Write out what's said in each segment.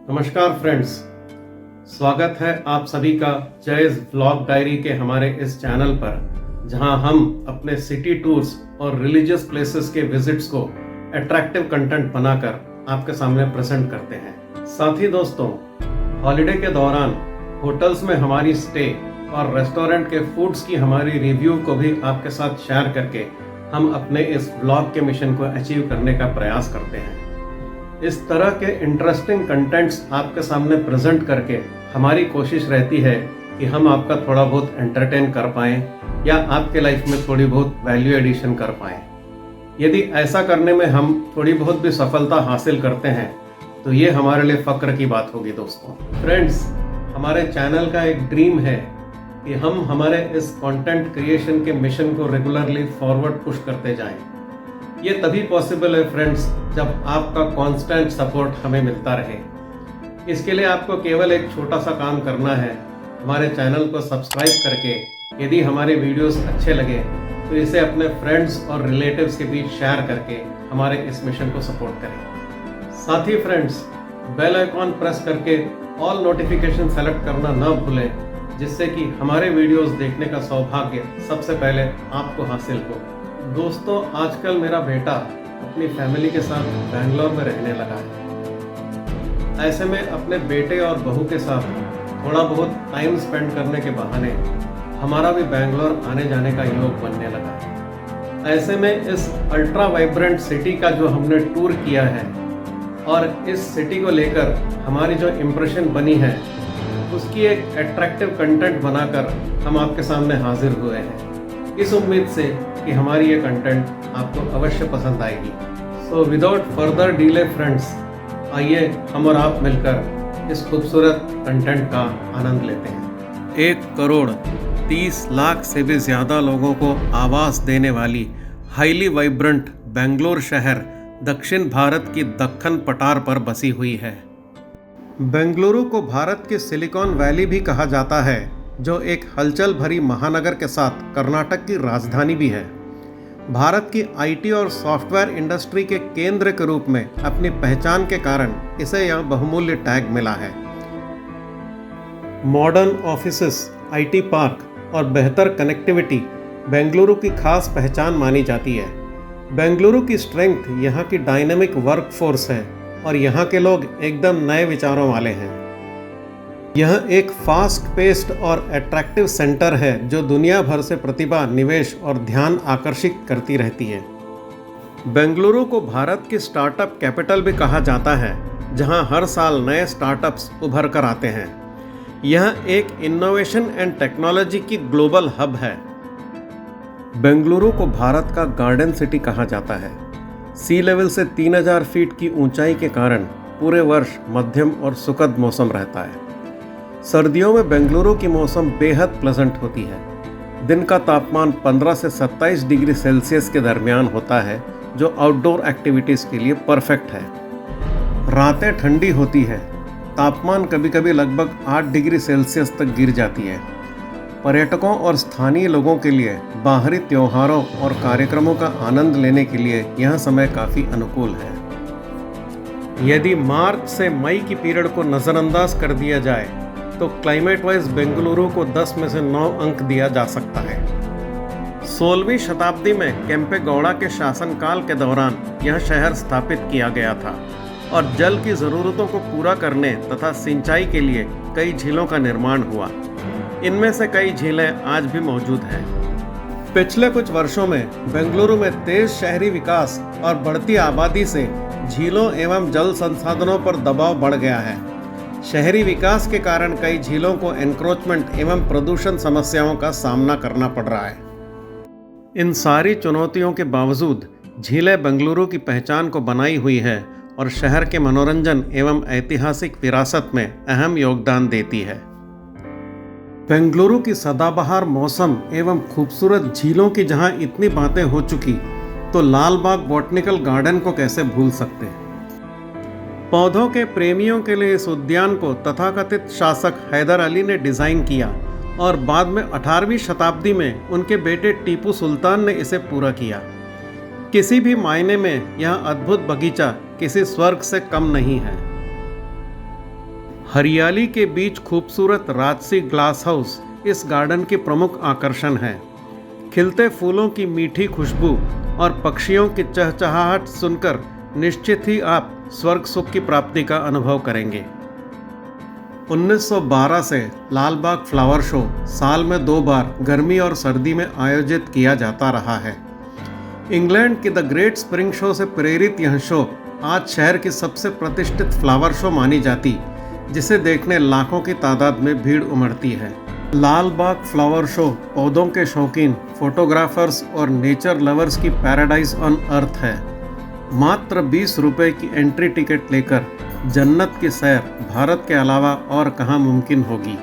नमस्कार फ्रेंड्स, स्वागत है आप सभी का जयज़ व्लॉग डायरी के हमारे इस चैनल पर, जहां हम अपने सिटी टूर्स और रिलीजियस प्लेसेस के विजिट्स को अट्रैक्टिव कंटेंट बनाकर आपके सामने प्रेजेंट करते हैं। साथ ही दोस्तों, हॉलिडे के दौरान होटल्स में हमारी स्टे और रेस्टोरेंट के फूड्स की हमारी रिव्यू को भी आपके साथ शेयर करके हम अपने इस व्लॉग के मिशन को अचीव करने का प्रयास करते हैं। इस तरह के इंटरेस्टिंग कंटेंट्स आपके सामने प्रेजेंट करके हमारी कोशिश रहती है कि हम आपका थोड़ा बहुत एंटरटेन कर पाएं या आपके लाइफ में थोड़ी बहुत वैल्यू एडिशन कर पाएं। यदि ऐसा करने में हम थोड़ी बहुत भी सफलता हासिल करते हैं तो ये हमारे लिए फक्र की बात होगी। दोस्तों फ्रेंड्स, हमारे चैनल का एक ड्रीम है कि हम हमारे इस कंटेंट क्रिएशन के मिशन को रेगुलरली फॉरवर्ड पुश करते जाएं। ये तभी पॉसिबल है फ्रेंड्स, जब आपका कांस्टेंट सपोर्ट हमें मिलता रहे। इसके लिए आपको केवल एक छोटा सा काम करना है, हमारे चैनल को सब्सक्राइब करके यदि हमारे वीडियोस अच्छे लगे तो इसे अपने फ्रेंड्स और रिलेटिव्स के बीच शेयर करके हमारे इस मिशन को सपोर्ट करें। साथ ही फ्रेंड्स, बेल आइकॉन प्रेस करके ऑल नोटिफिकेशन सेलेक्ट करना न भूलें, जिससे कि हमारे वीडियोस देखने का सौभाग्य सबसे पहले आपको हासिल हो। दोस्तों, आजकल मेरा बेटा अपनी फैमिली के साथ बैंगलोर में रहने लगा है। ऐसे में अपने बेटे और बहू के साथ थोड़ा बहुत टाइम स्पेंड करने के बहाने हमारा भी बैंगलोर आने जाने का योग बनने लगा है। ऐसे में इस अल्ट्रा वाइब्रेंट सिटी का जो हमने टूर किया है और इस सिटी को लेकर हमारी जो इम्प्रेशन बनी है, उसकी एक अट्रैक्टिव कंटेंट बनाकर हम आपके सामने हाजिर हुए हैं, इस उम्मीद से कि हमारी ये कंटेंट आपको अवश्य पसंद आएगी। So without further delay friends, आइए हम और आप मिलकर इस खूबसूरत कंटेंट का आनंद लेते हैं। 1,30,00,000 से भी ज़्यादा लोगों को आवास देने वाली हाईली वाइब्रेंट बेंगलोर शहर दक्षिण भारत की दक्कन पठार पर बसी हुई है। बेंगलुरु को भारत की सिलिकॉन वैली भी कहा जाता है, जो एक हलचल भरी महानगर के साथ कर्नाटक की राजधानी भी है। भारत की आईटी और सॉफ्टवेयर इंडस्ट्री के केंद्र के रूप में अपनी पहचान के कारण इसे यह बहुमूल्य टैग मिला है। मॉडर्न ऑफिसेस, आईटी पार्क और बेहतर कनेक्टिविटी बेंगलुरु की खास पहचान मानी जाती है। बेंगलुरु की स्ट्रेंथ यहाँ की डायनेमिक वर्कफोर्स है और यहाँ के लोग एकदम नए विचारों वाले हैं। यह एक फास्ट पेस्ड और अट्रैक्टिव सेंटर है जो दुनिया भर से प्रतिभा, निवेश और ध्यान आकर्षित करती रहती है। बेंगलुरु को भारत की स्टार्टअप कैपिटल भी कहा जाता है, जहां हर साल नए स्टार्टअप्स उभर कर आते हैं। यह एक इनोवेशन एंड टेक्नोलॉजी की ग्लोबल हब है। बेंगलुरु को भारत का गार्डन सिटी कहा जाता है। सी लेवल से 3000 फीट की ऊंचाई के कारण पूरे वर्ष मध्यम और सुखद मौसम रहता है। सर्दियों में बेंगलुरु की मौसम बेहद प्लेजेंट होती है। दिन का तापमान 15 से 27 डिग्री सेल्सियस के दरमियान होता है, जो आउटडोर एक्टिविटीज़ के लिए परफेक्ट है। रातें ठंडी होती है, तापमान कभी कभी लगभग 8 डिग्री सेल्सियस तक गिर जाती है। पर्यटकों और स्थानीय लोगों के लिए बाहरी त्योहारों और कार्यक्रमों का आनंद लेने के लिए यह समय काफ़ी अनुकूल है। यदि मार्च से मई की पीरियड को नज़रअंदाज कर दिया जाए तो क्लाइमेट वाइज बेंगलुरु को 10 में से 9 अंक दिया जा सकता है। 16वीं शताब्दी में केम्पेगौड़ा के शासनकाल के दौरान यह शहर स्थापित किया गया था और जल की ज़रूरतों को पूरा करने तथा सिंचाई के लिए कई झीलों का निर्माण हुआ। इनमें से कई झीलें आज भी मौजूद हैं। पिछले कुछ वर्षों में बेंगलुरु में तेज शहरी विकास और बढ़ती आबादी से झीलों एवं जल संसाधनों पर दबाव बढ़ गया है। शहरी विकास के कारण कई झीलों को एनक्रोचमेंट एवं प्रदूषण समस्याओं का सामना करना पड़ रहा है। इन सारी चुनौतियों के बावजूद झीलें बेंगलुरु की पहचान को बनाई हुई है और शहर के मनोरंजन एवं ऐतिहासिक विरासत में अहम योगदान देती है। बेंगलुरु की सदाबहार मौसम एवं खूबसूरत झीलों की जहां इतनी बातें हो चुकी, तो लाल बाग बॉटनिकल गार्डन को कैसे भूल सकते हैं। पौधों के प्रेमियों के लिए इस उद्यान को तथाकथित शासक हैदर अली ने डिज़ाइन किया और बाद में 18वीं शताब्दी में उनके बेटे टीपू सुल्तान ने इसे पूरा किया। किसी भी मायने में यह अद्भुत बगीचा किसी स्वर्ग से कम नहीं है। हरियाली के बीच खूबसूरत राजसी ग्लास हाउस इस गार्डन की प्रमुख आकर्षण है। खिलते फूलों की मीठी खुशबू और पक्षियों की चहचहाहट सुनकर निश्चित ही आप स्वर्ग सुख की प्राप्ति का अनुभव करेंगे। 1912 से लाल बाग फ्लावर शो साल में 2 बार गर्मी और सर्दी में आयोजित किया जाता रहा है। इंग्लैंड की द ग्रेट स्प्रिंग शो से प्रेरित यह शो आज शहर की सबसे प्रतिष्ठित फ्लावर शो मानी जाती, जिसे देखने लाखों की तादाद में भीड़ उमड़ती है। लाल बाग फ्लावर शो पौधों के शौकीन, फोटोग्राफर्स और नेचर लवर्स की पैराडाइज ऑन अर्थ है। मात्र 20 रुपये की एंट्री टिकट लेकर जन्नत की सैर भारत के अलावा और कहाँ मुमकिन होगी।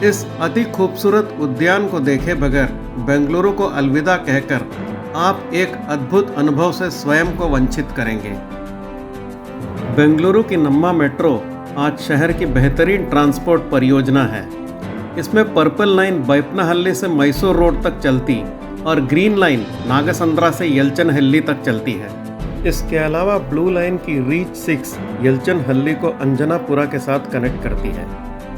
इस अति खूबसूरत उद्यान को देखे बगैर बेंगलुरु को अलविदा कहकर आप एक अद्भुत अनुभव से स्वयं को वंचित करेंगे। बेंगलुरु की नम्मा मेट्रो आज शहर की बेहतरीन ट्रांसपोर्ट परियोजना है। इसमें पर्पल लाइन बैपनाहल्ली से मैसूर रोड तक चलती और ग्रीन लाइन नागसंद्रा से यलचनहल्ली तक चलती है। इसके अलावा ब्लू लाइन की रीच 6 यलचनहल्ली को अंजनापुरा के साथ कनेक्ट करती है।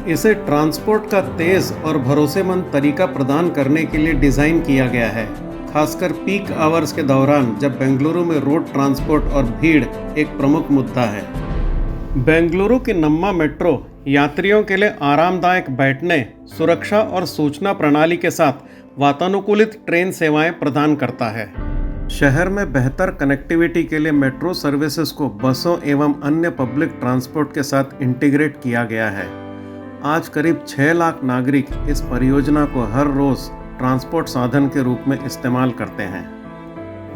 इसे ट्रांसपोर्ट का तेज और भरोसेमंद तरीका प्रदान करने के लिए डिज़ाइन किया गया है, खासकर पीक आवर्स के दौरान जब बेंगलुरु में रोड ट्रांसपोर्ट और भीड़ एक प्रमुख मुद्दा है। बेंगलुरु की नम्मा मेट्रो यात्रियों के लिए आरामदायक बैठने, सुरक्षा और सूचना प्रणाली के साथ वातानुकूलित ट्रेन सेवाएं प्रदान करता है। शहर में बेहतर कनेक्टिविटी के लिए मेट्रो सर्विसेज को बसों एवं अन्य पब्लिक ट्रांसपोर्ट के साथ इंटीग्रेट किया गया है। आज करीब 6 लाख नागरिक इस परियोजना को हर रोज ट्रांसपोर्ट साधन के रूप में इस्तेमाल करते हैं।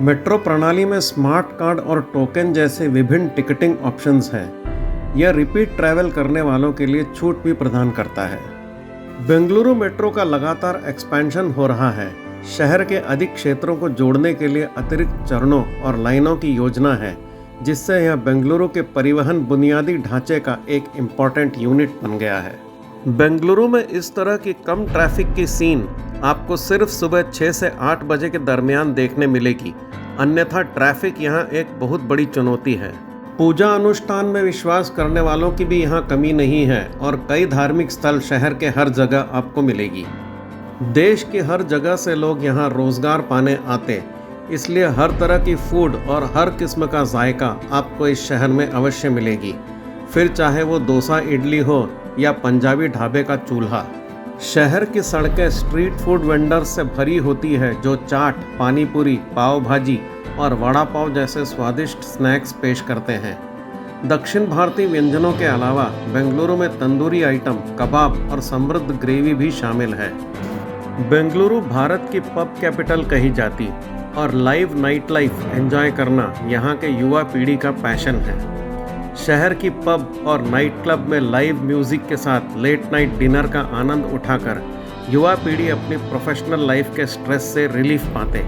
मेट्रो प्रणाली में स्मार्ट कार्ड और टोकन जैसे विभिन्न टिकटिंग ऑप्शंस हैं। यह रिपीट ट्रैवल करने वालों के लिए छूट भी प्रदान करता है। बेंगलुरु मेट्रो का लगातार एक्सपेंशन हो रहा है। शहर के अधिक क्षेत्रों को जोड़ने के लिए अतिरिक्त चरणों और लाइनों की योजना है, जिससे यह बेंगलुरु के परिवहन बुनियादी ढांचे का एक इम्पॉर्टेंट यूनिट बन गया है। बेंगलुरु में इस तरह की कम ट्रैफिक की सीन आपको सिर्फ सुबह 6 से 8 बजे के दरमियान देखने मिलेगी, अन्यथा ट्रैफिक यहाँ एक बहुत बड़ी चुनौती है। पूजा अनुष्ठान में विश्वास करने वालों की भी यहाँ कमी नहीं है और कई धार्मिक स्थल शहर के हर जगह आपको मिलेगी। देश की हर जगह से लोग यहाँ रोजगार पाने आते, इसलिए हर तरह की फूड और हर किस्म का जायका आपको इस शहर में अवश्य मिलेगी, फिर चाहे वो डोसा इडली हो या पंजाबी ढाबे का चूल्हा। शहर की सड़कें स्ट्रीट फूड वेंडर्स से भरी होती है जो चाट, पानी पूरी, पाव भाजी और वड़ा पाव जैसे स्वादिष्ट स्नैक्स पेश करते हैं। दक्षिण भारतीय व्यंजनों के अलावा बेंगलुरु में तंदूरी आइटम, कबाब और समृद्ध ग्रेवी भी शामिल है। बेंगलुरु भारत की पब कैपिटल कही जाती और लाइव नाइट लाइफ एंजॉय करना यहाँ के युवा पीढ़ी का पैशन है। शहर की पब और नाइट क्लब में लाइव म्यूजिक के साथ लेट नाइट डिनर का आनंद उठाकर युवा पीढ़ी अपनी प्रोफेशनल लाइफ के स्ट्रेस से रिलीफ पाते।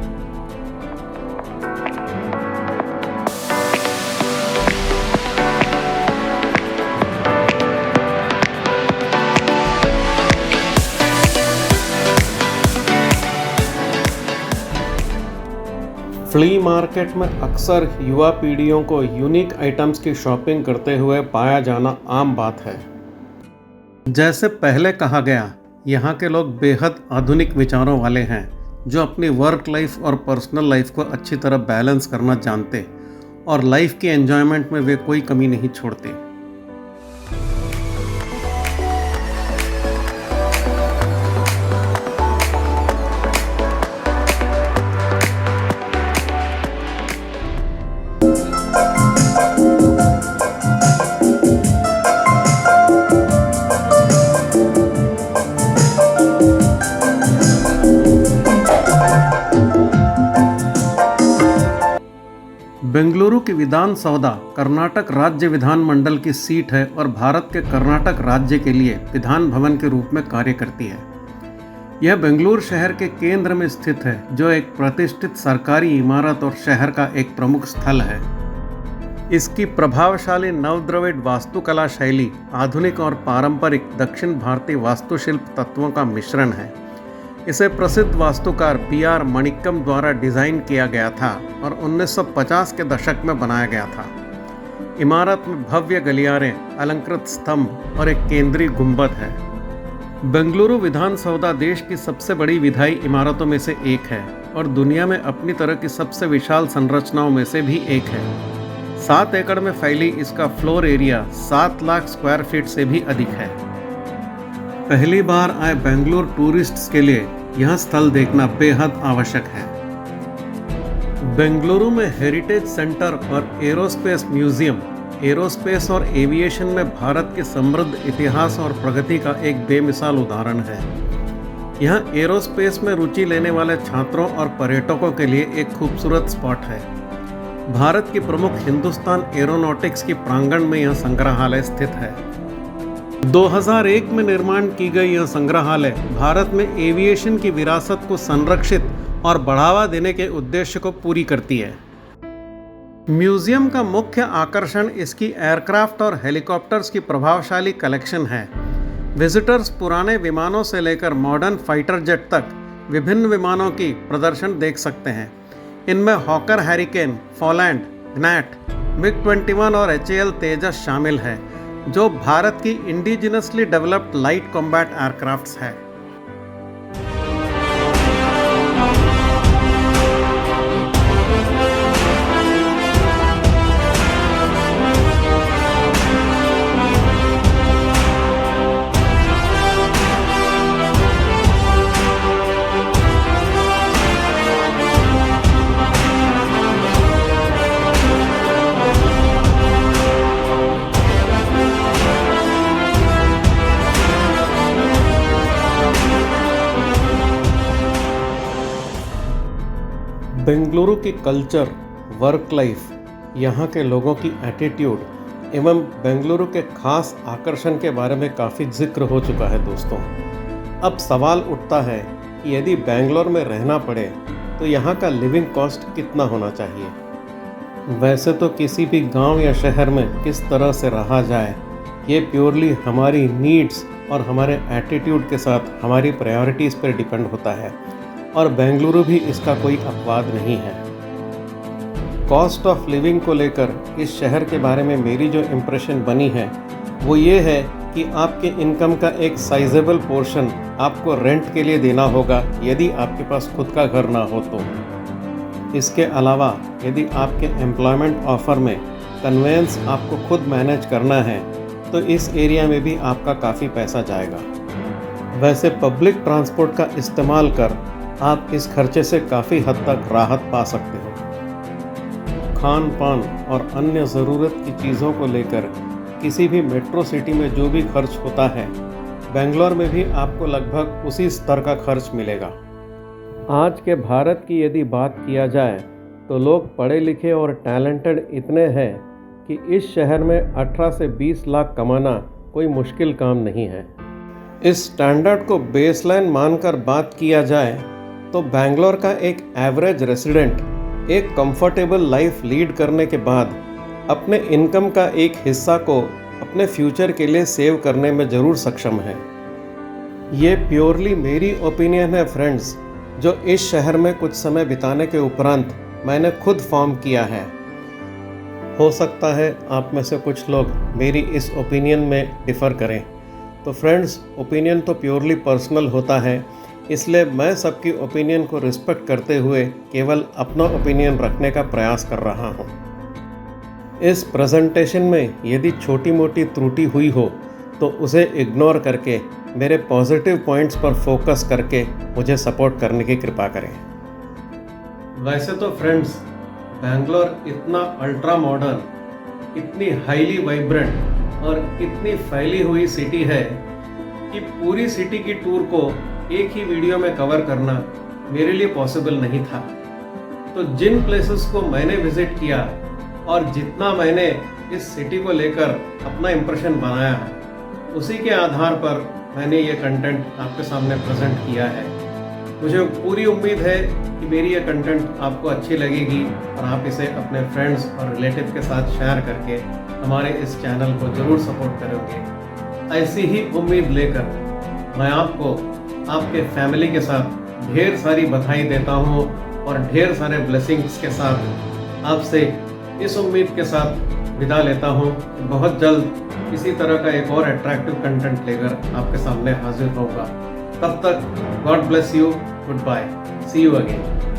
फ्ली मार्केट में अक्सर युवा पीढ़ियों को यूनिक आइटम्स की शॉपिंग करते हुए पाया जाना आम बात है। जैसे पहले कहा गया, यहाँ के लोग बेहद आधुनिक विचारों वाले हैं जो अपनी वर्क लाइफ और पर्सनल लाइफ को अच्छी तरह बैलेंस करना जानते और लाइफ की एंजॉयमेंट में वे कोई कमी नहीं छोड़ते। बेंगलुरु की विधान सौदा कर्नाटक राज्य विधानमंडल की सीट है और भारत के कर्नाटक राज्य के लिए विधान भवन के रूप में कार्य करती है। यह बेंगलुरु शहर के केंद्र में स्थित है, जो एक प्रतिष्ठित सरकारी इमारत और शहर का एक प्रमुख स्थल है। इसकी प्रभावशाली नवद्रविड़ वास्तुकला शैली आधुनिक और पारंपरिक दक्षिण भारतीय वास्तुशिल्प तत्वों का मिश्रण है। इसे प्रसिद्ध वास्तुकार पी.आर. मणिक्कम द्वारा डिज़ाइन किया गया था और 1950 के दशक में बनाया गया था। इमारत में भव्य गलियारे, अलंकृत स्तंभ और एक केंद्रीय गुंबद है। बेंगलुरु विधान सौदा देश की सबसे बड़ी विधायी इमारतों में से एक है और दुनिया में अपनी तरह की सबसे विशाल संरचनाओं में से भी एक है। 7 एकड़ में फैली इसका floor area 7 lakh square feet से भी अधिक है। पहली बार आए बेंगलुरु टूरिस्ट्स के लिए यह स्थल देखना बेहद आवश्यक है। बेंगलुरु में हेरिटेज सेंटर और एरोस्पेस म्यूजियम एरोस्पेस और एविएशन में भारत के समृद्ध इतिहास और प्रगति का एक बेमिसाल उदाहरण है। यह एरोस्पेस में रुचि लेने वाले छात्रों और पर्यटकों के लिए एक खूबसूरत स्पॉट है। भारत की प्रमुख हिंदुस्तान एरोनॉटिक्स की प्रांगण में यह संग्रहालय स्थित है। 2001 में निर्माण की गई यह संग्रहालय भारत में एविएशन की विरासत को संरक्षित और बढ़ावा देने के उद्देश्य को पूरी करती है। म्यूजियम का मुख्य आकर्षण इसकी एयरक्राफ्ट और हेलीकॉप्टर्स की प्रभावशाली कलेक्शन है। विजिटर्स पुराने विमानों से लेकर मॉडर्न फाइटर जेट तक विभिन्न विमानों की प्रदर्शन देख सकते हैं। इनमें हॉकर हैरिकेन, फॉलैंड, ग्नैट, MiG-21 और HAL तेजस शामिल है, जो भारत की indigenously developed light combat aircrafts है। बेंगलुरु की कल्चर, वर्क लाइफ, यहाँ के लोगों की एटीट्यूड एवं बेंगलुरु के खास आकर्षण के बारे में काफ़ी जिक्र हो चुका है दोस्तों। अब सवाल उठता है कि यदि बेंगलोर में रहना पड़े तो यहाँ का लिविंग कॉस्ट कितना होना चाहिए। वैसे तो किसी भी गांव या शहर में किस तरह से रहा जाए, ये प्योरली हमारी नीड्स और हमारे एटीट्यूड के साथ हमारी प्रायोरिटीज़ पर डिपेंड होता है, और बेंगलुरु भी इसका कोई अपवाद नहीं है। कॉस्ट ऑफ लिविंग को लेकर इस शहर के बारे में मेरी जो इम्प्रेशन बनी है वो ये है कि आपके इनकम का एक साइजेबल पोर्शन आपको रेंट के लिए देना होगा यदि आपके पास खुद का घर ना हो तो। इसके अलावा यदि आपके एम्प्लॉयमेंट ऑफर में कन्वेंस आपको खुद मैनेज करना है तो इस एरिया में भी आपका काफ़ी पैसा जाएगा। वैसे पब्लिक ट्रांसपोर्ट का इस्तेमाल कर आप इस खर्चे से काफ़ी हद तक राहत पा सकते हो। खान पान और अन्य ज़रूरत की चीज़ों को लेकर किसी भी मेट्रो सिटी में जो भी खर्च होता है, बेंगलोर में भी आपको लगभग उसी स्तर का खर्च मिलेगा। आज के भारत की यदि बात किया जाए तो लोग पढ़े लिखे और टैलेंटेड इतने हैं कि इस शहर में 18 से 20 लाख कमाना कोई मुश्किल काम नहीं है। इस स्टैंडर्ड को बेसलाइन मानकर बात किया जाए तो बेंगलोर का एक एवरेज रेसिडेंट एक कंफर्टेबल लाइफ लीड करने के बाद अपने इनकम का एक हिस्सा को अपने फ्यूचर के लिए सेव करने में ज़रूर सक्षम है। ये प्योरली मेरी ओपिनियन है फ्रेंड्स, जो इस शहर में कुछ समय बिताने के उपरांत मैंने खुद फॉर्म किया है। हो सकता है आप में से कुछ लोग मेरी इस ओपिनियन में डिफ़र करें। तो फ्रेंड्स, ओपिनियन तो प्योरली पर्सनल होता है, इसलिए मैं सबकी ओपिनियन को रिस्पेक्ट करते हुए केवल अपना ओपिनियन रखने का प्रयास कर रहा हूँ। इस प्रेजेंटेशन में यदि छोटी मोटी त्रुटि हुई हो तो उसे इग्नोर करके मेरे पॉजिटिव पॉइंट्स पर फोकस करके मुझे सपोर्ट करने की कृपा करें। वैसे तो फ्रेंड्स, बेंगलोर इतना अल्ट्रा मॉडर्न, इतनी हाईली वाइब्रेंट और इतनी फैली हुई सिटी है कि पूरी सिटी की टूर को एक ही वीडियो में कवर करना मेरे लिए पॉसिबल नहीं था। तो जिन प्लेसेस को मैंने विजिट किया और जितना मैंने इस सिटी को लेकर अपना इम्प्रेशन बनाया, उसी के आधार पर मैंने ये कंटेंट आपके सामने प्रेजेंट किया है। मुझे पूरी उम्मीद है कि मेरी ये कंटेंट आपको अच्छी लगेगी और आप इसे अपने फ्रेंड्स और रिलेटिव के साथ शेयर करके हमारे इस चैनल को ज़रूर सपोर्ट करोगे। ऐसी ही उम्मीद लेकर मैं आपको आपके फैमिली के साथ ढेर सारी बधाई देता हूँ और ढेर सारे ब्लेसिंग्स के साथ आपसे इस उम्मीद के साथ विदा लेता हूँ। बहुत जल्द इसी तरह का एक और अट्रैक्टिव कंटेंट लेकर आपके सामने हाजिर होगा। तब तक God bless you, goodbye, see you again.